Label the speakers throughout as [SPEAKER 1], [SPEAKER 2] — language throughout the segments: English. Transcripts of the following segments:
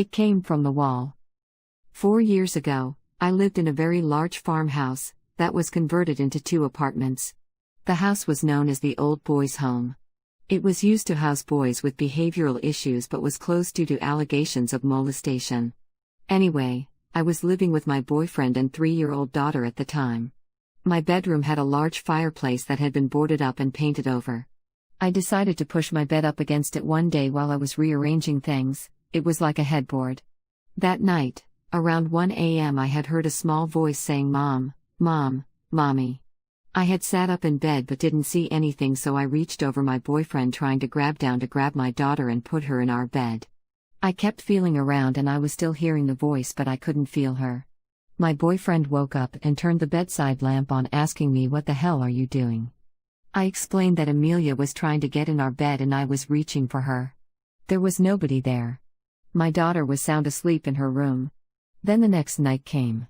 [SPEAKER 1] It came from the wall. 4 years ago, I lived in a very large farmhouse that was converted into 2 apartments. The house was known as the Old Boys' Home. It was used to house boys with behavioral issues but was closed due to allegations of molestation. Anyway, I was living with my boyfriend and 3-year-old daughter at the time. My bedroom had a large fireplace that had been boarded up and painted over. I decided to push my bed up against it one day while I was rearranging things. It was like a headboard. That night, around 1 a.m., I had heard a small voice saying, "Mom, Mom, Mommy." I had sat up in bed but didn't see anything, so I reached over my boyfriend trying to grab my daughter and put her in our bed. I kept feeling around and I was still hearing the voice, but I couldn't feel her. My boyfriend woke up and turned the bedside lamp on, asking me, "What the hell are you doing?" I explained that Amelia was trying to get in our bed and I was reaching for her. There was nobody there. My daughter was sound asleep in her room. Then the next night came.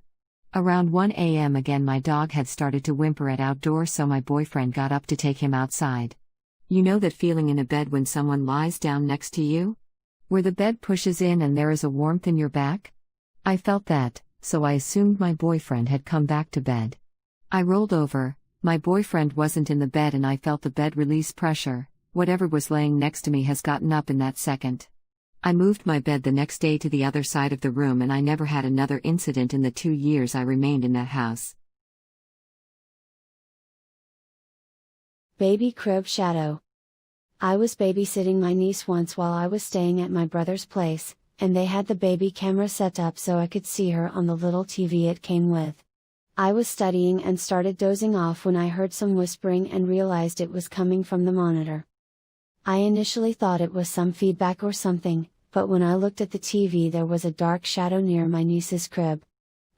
[SPEAKER 1] Around 1 a.m. again, my dog had started to whimper at outdoors, so my boyfriend got up to take him outside. You know that feeling in a bed when someone lies down next to you? Where the bed pushes in and there is a warmth in your back? I felt that, so I assumed my boyfriend had come back to bed. I rolled over, my boyfriend wasn't in the bed, and I felt the bed release pressure. Whatever was laying next to me has gotten up in that second. I moved my bed the next day to the other side of the room, and I never had another incident in the 2 years I remained in that house.
[SPEAKER 2] Baby crib shadow. I was babysitting my niece once while I was staying at my brother's place, and they had the baby camera set up so I could see her on the little TV it came with. I was studying and started dozing off when I heard some whispering and realized it was coming from the monitor. I initially thought it was some feedback or something, but when I looked at the TV there was a dark shadow near my niece's crib.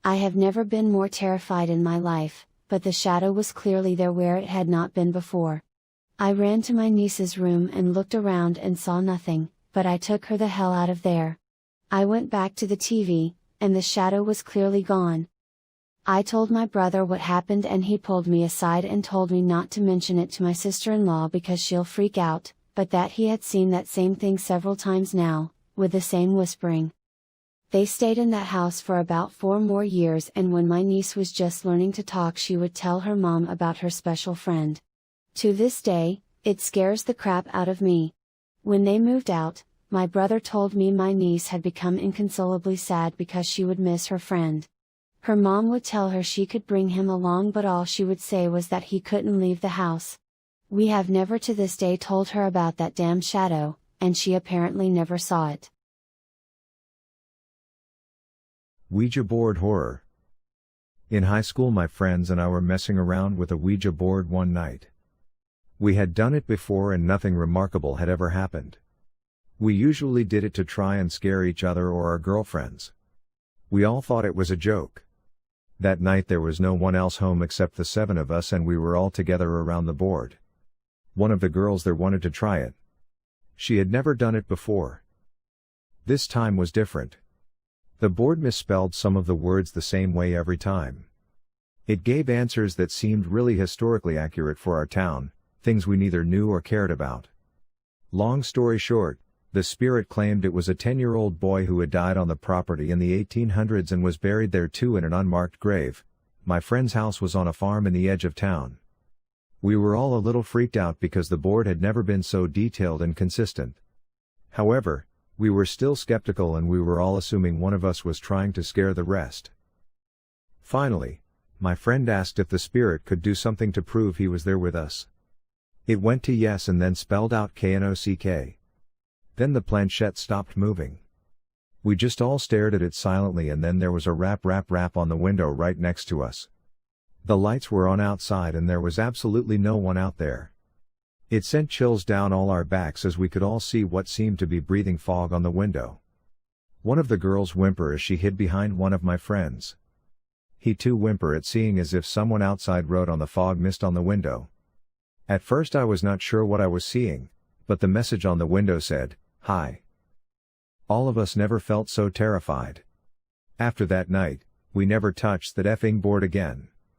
[SPEAKER 2] I have never been more terrified in my life, but the shadow was clearly there where it had not been before. I ran to my niece's room and looked around and saw nothing, but I took her the hell out of there. I went back to the TV, and the shadow was clearly gone. I told my brother what happened and he pulled me aside and told me not to mention it to my sister-in-law because she'll freak out, but that he had seen that same thing several times now, with the same whispering. They stayed in that house for about 4 more years, and when my niece was just learning to talk she would tell her mom about her special friend. To this day, it scares the crap out of me. When they moved out, my brother told me my niece had become inconsolably sad because she would miss her friend. Her mom would tell her she could bring him along, but all she would say was that he couldn't leave the house. We have never to this day told her about that damn shadow, and she apparently never saw it.
[SPEAKER 3] Ouija board horror. In high school, my friends and I were messing around with a Ouija board one night. We had done it before and nothing remarkable had ever happened. We usually did it to try and scare each other or our girlfriends. We all thought it was a joke. That night there was no one else home except the 7 of us, and we were all together around the board. One of the girls there wanted to try it. She had never done it before. This time was different. The board misspelled some of the words the same way every time. It gave answers that seemed really historically accurate for our town, things we neither knew or cared about. Long story short, the spirit claimed it was a 10-year-old boy who had died on the property in the 1800s and was buried there too in an unmarked grave. My friend's house was on a farm in the edge of town. We were all a little freaked out because the board had never been so detailed and consistent. However, we were still skeptical and we were all assuming one of us was trying to scare the rest. Finally, my friend asked if the spirit could do something to prove he was there with us. It went to yes and then spelled out KNOCK. Then the planchette stopped moving. We just all stared at it silently, and then there was a rap on the window right next to us. The lights were on outside and there was absolutely no one out there. It sent chills down all our backs as we could all see what seemed to be breathing fog on the window. One of the girls whimpered as she hid behind one of my friends. He too whimpered at seeing as if someone outside wrote on the fog mist on the window. At first I was not sure what I was seeing, but the message on the window said, "Hi." All of us never felt so terrified. After that night, we never touched that effing board again.